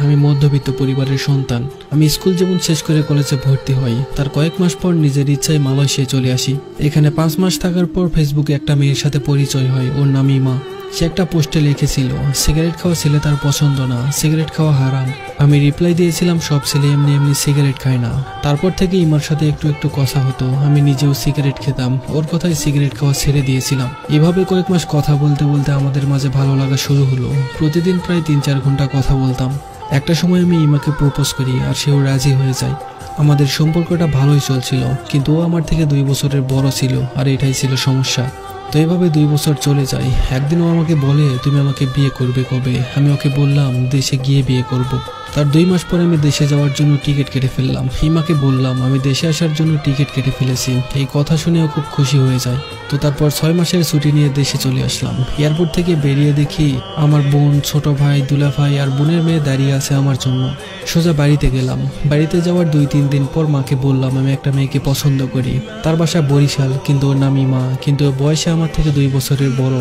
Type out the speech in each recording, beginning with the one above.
আমি মধ্যবিত্ত পরিবারের সন্তান। আমি স্কুল জীবন শেষ করে কলেজে ভর্তি হই। তার কয়েক মাস পর নিজের ইচ্ছায় মালয়েশিয়া চলে আসি। এখানে 5 মাস থাকার পর ফেসবুকে একটা মেয়ের সাথে পরিচয় হয়। ওর নাম ইমা। সে একটা পোস্টে লিখেছিল, সিগারেট খাওয়া ছেলে তার পছন্দ না, সিগারেট খাওয়া হারাম। আমি রিপ্লাই দিয়েছিলাম, সব ছেলে এমনি এমনি সিগারেট খায় না। তারপর থেকে ইমার সাথে একটু একটু কথা হতো। আমি নিজেও সিগারেট খেতাম। ওর কথায় সিগারেট খাওয়া ছেড়ে দিয়েছিলাম। এভাবে কয়েক মাস কথা বলতে বলতে আমাদের মাঝে ভালো লাগা শুরু হলো। প্রতিদিন প্রায় 3-4 ঘন্টা কথা বলতাম। একটা সময় আমি ইমাকে প্রপোজ করি আর সেও রাজি হয়ে যায়। আমাদের সম্পর্কটা ভালোই চলছিল, কিন্তু ও আমার থেকে 2 বছরের বড় ছিল, আর এটাই ছিল সমস্যা। তো এভাবে 2 বছর চলে যায়। একদিন ও আমাকে বলে, তুমি আমাকে বিয়ে করবে কবে? আমি ওকে বললাম, দেশে গিয়ে বিয়ে করব। তার 2 মাস পরে আমি দেশে যাওয়ার জন্য টিকিট কেটে ফেললাম। হিমাকে বললাম আমি দেশে আসার জন্য টিকিট কেটে ফেলেছি। এই কথা শুনে ও খুব খুশি হয়ে যায়। তো তারপর 6 মাসের ছুটি নিয়ে দেশে চলে আসলাম। এয়ারপোর্ট থেকে বেরিয়ে দেখি আমার বোন, ছোট ভাই, দুলা ভাই আর বোনের মেয়ে দাঁড়িয়ে আছে আমার জন্য। সোজা বাড়িতে গেলাম। বাড়িতে যাওয়ার 2-3 দিন পর মাকে বললাম আমি একটা মেয়েকে পছন্দ করি। তার বাসা বরিশাল, কিন্তু ওর নাম ইমা, কিন্তু ওর বয়সে আমার থেকে 2 বছরের বড়।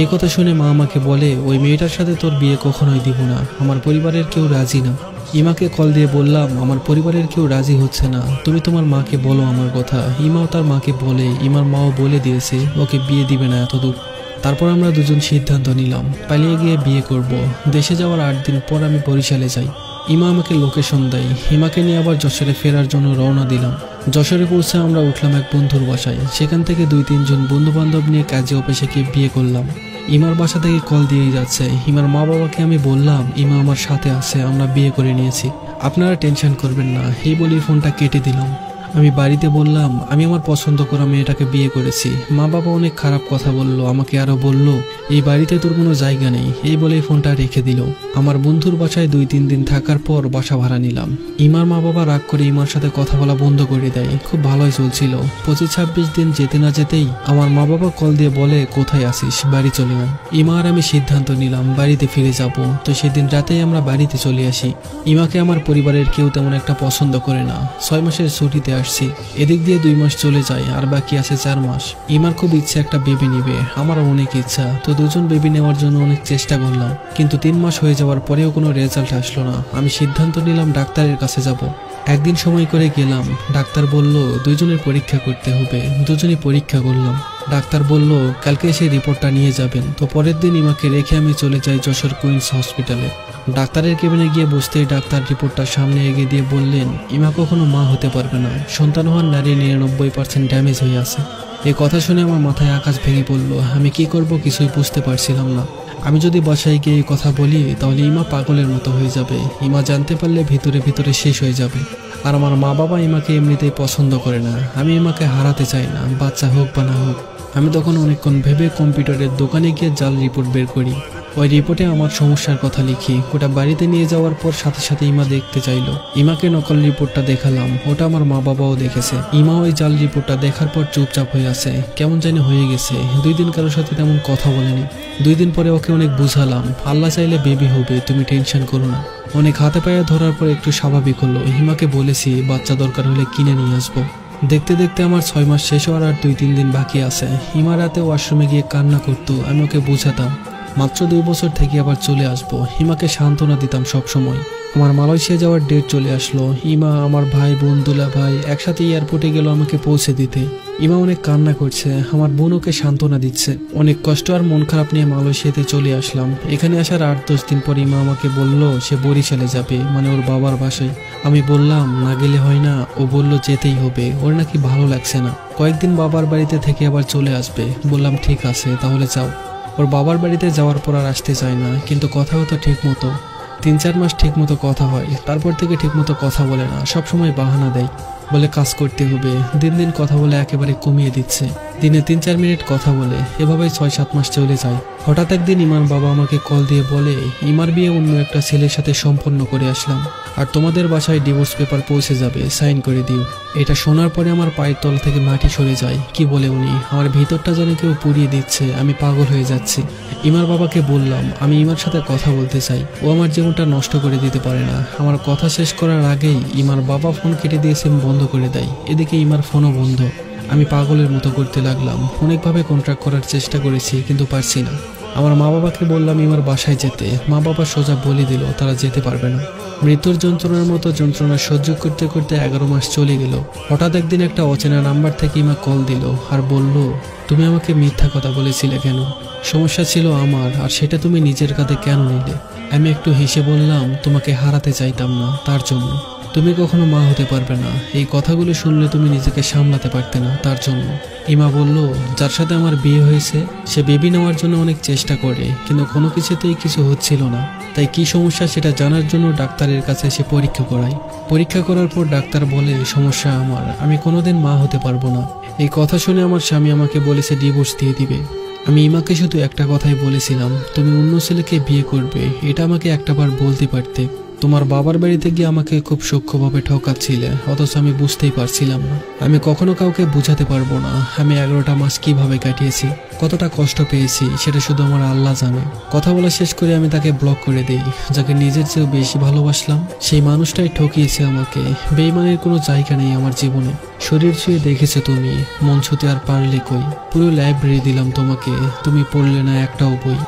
এই কথা শুনে মা আমাকে বলে, ওই মেয়েটার সাথে তোর বিয়ে কখনোই দিব না, আমার পরিবারের কেউ রাজি না। ইমাকে কল দিয়ে বললাম, আমার পরিবারের কেউ রাজি হচ্ছে না, তুমি তোমার মাকে বলো আমার কথা। ইমাও তার মাকে বলে, ইমার মাও বলে দিয়েছে ওকে বিয়ে দিবে না এতদূর। তারপর আমরা দুজন সিদ্ধান্ত নিলাম পালিয়ে গিয়ে বিয়ে করব। দেশে যাওয়ার 8 দিন পর আমি বরিশালে যাই। ইমা আমাকে লোকেশন দেয়। হিমাকে নিয়ে আবার যশোরে ফেরার জন্য রওনা দিলাম। যশোরে পৌঁছে আমরা উঠলাম এক বন্ধুর বাসায়। সেখান থেকে 2-3 জন বন্ধু বান্ধব নিয়ে কাজে অফিসে গিয়ে বিয়ে করলাম। ইমার বাসা থেকে কল দিয়েই যাচ্ছে। ইমার মা বাবাকে আমি বললাম ইমা আমার সাথে আছে, আমরা বিয়ে করে নিয়েছি, আপনারা টেনশন করবেন না। এই বলেই ফোনটা কেটে দিলাম। আমি বাড়িতে বললাম আমি আমার পছন্দ করা মেয়েটাকে বিয়ে করেছি। মা বাবা অনেক খারাপ কথা বলল আমাকে, আরো বলল এই বাড়িতে তোর কোনো জায়গা নেই। এই বলেই ফোনটা রেখে দিল। আমার বন্ধুর বাসায় 2-3 দিন থাকার পর বাসা ভাড়া নিলাম। ইমার মা বাবা রাগ করে ইমার সাথে কথা বলা বন্ধ করে দেয়। খুব ভালোই চলছিল। 25-26 দিন যেতে না যেতেই আমার মা বাবা কল দিয়ে বলে, কোথায় আসিস, বাড়ি চলে আয়। ইমা আর আমি সিদ্ধান্ত নিলাম বাড়িতে ফিরে যাব। তো সেদিন রাতেই আমরা বাড়িতে চলে আসি। ইমাকে আমার পরিবারের কেউ তেমন একটা পছন্দ করে না। 6 মাসের ছুটিতে আসছি। এদিক দিয়ে 2 মাস চলে যায়, আর বাকি আছে 4 মাস। ইমার খুব ইচ্ছা একটা বেবি নিবে, আমারও অনেক ইচ্ছা। তো দুজন বেবি নেওয়ার জন্য অনেক চেষ্টা করলাম, কিন্তু 3 মাস হয়ে যাওয়ার পরেও কোনো রেজাল্ট আসলো না। আমি সিদ্ধান্ত নিলাম ডাক্তারের কাছে যাব। একদিন সময় করে গেলাম। ডাক্তার বলল দুজনের পরীক্ষা করতে হবে। দুজনই পরীক্ষা করলাম। ডাক্তার বলল কালকে এসে রিপোর্টটা নিয়ে যাবেন। তো পরের দিন ইমাকে রেখে আমি চলে যাই যশোর কুইন্স হসপিটালে। ডাক্তারের কেবিনে গিয়ে বসতেই ডাক্তার রিপোর্টটা সামনে এগিয়ে দিয়ে বললেন, ইমা কখনো মা হতে পারবে না, সন্তান হওয়ার নারী 99% ড্যামেজ হয়ে আছে। এই কথা শুনে আমার মাথায় আকাশ ভেঙে পড়ল। আমি কি করব কিছুই বুঝতে পারছিলাম না। আমি যদি বাসায় গিয়ে এই কথা বলি তাহলে ইমা পাগলের মতো হয়ে যাবে। ইমা জানতে পারলে ভিতরে ভিতরে শেষ হয়ে যাবে। আর আমার মা বাবা ইমাকে এমনিতেই পছন্দ করে না। আমি ইমাকে হারাতে চাই না, বাচ্চা হোক বা না হোক। আমি তখন অনেকক্ষণ ভেবে কম্পিউটারের দোকানে গিয়ে জাল রিপোর্ট বের করি। ওই রিপোর্টে আমার সমস্যার কথা লিখি। ওটা বাড়িতে নিয়ে যাওয়ার পর সাথে সাথে ইমা দেখতে চাইলো। ইমাকে নকল রিপোর্টটা দেখালাম। ওটা আমার মা বাবাও দেখেছে। ইমা ওই জাল রিপোর্টটা দেখার পর চুপচাপ হয়ে আছে, কেমন জানি হয়ে গেছে। 2 দিন কারোর সাথে তেমন কথা বলেনি। 2 দিন পরে ওকে অনেক বুঝালাম, আল্লাহ চাইলে বেবি হবে, তুমি টেনশন করো না। অনেক হাতে পায়ে ধরার পর একটু স্বাভাবিক হলো। হিমাকে বলেছি বাচ্চা দরকার হলে কিনে নিয়ে আসবো। দেখতে দেখতে আমার 6 মাস শেষ হওয়ার আর 2-3 দিন বাকি আছে। হিমা রাতে ওয়াশরুমে গিয়ে কান্না করতো, আমি ওকে বুঝাতাম মাত্র 2 বছর থেকে আবার চলে আসবো। হিমাকে সান্ত্বনা দিতাম সব সময়। আমার মালয়েশিয়া যাওয়ার ডেট চলে আসলো। ইমা, আমার ভাই বোন, দুলা ভাই একসাথে এয়ারপোর্টে গেল আমাকে পৌঁছে দিতে। ইমা অনেক কান্না করছে, আমার বোন ওকে সান্ত্বনা দিচ্ছে। অনেক কষ্ট আর মন খারাপ নিয়ে মালয়েশিয়াতে চলে আসলাম। এখানে আসার 8-10 দিন পর ইমা আমাকে বলল সে বরিশালে যাবে, মানে ওর বাবার বাসায়। আমি বললাম না গেলে হয় না। ও বলল যেতেই হবে, ওর নাকি ভালো লাগছে না, কয়েকদিন বাবার বাড়িতে থেকে আবার চলে আসবে। বললাম ঠিক আছে তাহলে যাও। ওর বাবার বাড়িতে যাওয়ার পর আর আসতে চায় না, কিন্তু কথা হতো ঠিক মতো। 3-4 মাস ঠিক মতো কথা হয়, তারপর থেকে ঠিক মতো কথা বলে না, সবসময় বাহানা দেয়, বলে কাজ করতে হবে। দিন দিন কথা বলে একেবারে কমিয়ে দিচ্ছে। দিনে 3-4 মিনিট কথা বলে। এভাবেই 6-7 মাস চলে যায়। হঠাৎ একদিন ইমার বাবা আমাকে কল দিয়ে বলে, ইমার বিয়ে অন্য একটা ছেলের সাথে সম্পন্ন করে আসলাম, আর তোমাদের বাসায় ডিভোর্স পেপার পৌঁছে যাবে, সাইন করে দিও। এটা শোনার পরে আমার পায়ের তল থেকে মাটি সরে যায়। কি বলে উনি, আমার ভিতরটা যেন কেউ পুড়িয়ে দিচ্ছে, আমি পাগল হয়ে যাচ্ছি। ইমার বাবাকে বললাম আমি ইমার সাথে কথা বলতে চাই, ও আমার জীবনটা নষ্ট করে দিতে পারে না। আমার কথা শেষ করার আগেই ইমার বাবা ফোন কেটে দিয়ে সিম বন্ধ করে দেয়। এদিকে ইমার ফোনও বন্ধ। আমি পাগলের মতো করতে লাগলাম। অনেকভাবে কন্ট্রাক্ট করার চেষ্টা করেছি, কিন্তু পারছি না। আমার মা বাবাকে বললাম ইমার বাসায় যেতে। মা বাবা সোজা বলে দিল তারা যেতে পারবে না। মৃত্যুর যন্ত্রণার মতো যন্ত্রণা সহ্য করতে করতে 11 মাস চলে গেল। হঠাৎ একদিন একটা অচেনা নাম্বার থেকে ইমা কল দিল আর বলল, তুমি আমাকে মিথ্যা কথা বলেছিলে কেন? সমস্যা ছিল আমার, আর সেটা তুমি নিজের কাঁধে কেন নিলে? আমি একটু হেসে বললাম, তোমাকে হারাতে চাইতাম না, তার জন্য। তুমি কখনো মা হতে পারবে না, এই কথাগুলো শুনলে তুমি নিজেকে সামলাতে পারতে না, তার জন্য। ইমা বলল, যার সাথে আমার বিয়ে হয়েছে সে বেবি নেওয়ার জন্য অনেক চেষ্টা করে, কিন্তু কোনো কিছুতেই কিছু হচ্ছিল না। তাই কি সমস্যা সেটা জানার জন্য ডাক্তারের কাছে এসে পরীক্ষা করাই। পরীক্ষা করার পর ডাক্তার বলে, সমস্যা আমার, আমি কোনোদিন মা হতে পারবো না। এই কথা শুনে আমার স্বামী আমাকে বলেছে ডিভোর্স দিয়ে দিবে। আমি ইমাকে শুধু একটা কথাই বলেছিলাম, তুমি অন্য ছেলেকে বিয়ে করবে, এটা আমাকে একটাবার বলতে পারতে। তোমার বাবার বাড়িতে গিয়ে আমাকে খুব সূক্ষ্মভাবে ঠকাচ্ছিলে, অথচ আমি বুঝতেই পারছিলাম না। আমি কখনো কাউকে বুঝাতে পারবো না আমি 11টা মাস কিভাবে কাটিয়েছি, কতটা কষ্ট পেয়েছি, সেটা শুধু আমার আল্লাহ জানে। কথা বলা শেষ করে আমি তাকে ব্লক করে দিই। যাকে নিজের চেয়েও বেশি ভালোবাসলাম সেই মানুষটাই ঠকিয়েছে আমাকে। বেইমানের কোনো জায়গা নেই আমার জীবনে। শরীর ছুঁয়ে দেখেছো তুমি, মন ছুঁতে আর পারলে কই? পুরো লাইব্রেরি দিলাম তোমাকে, তুমি পড়লে না একটাও বই।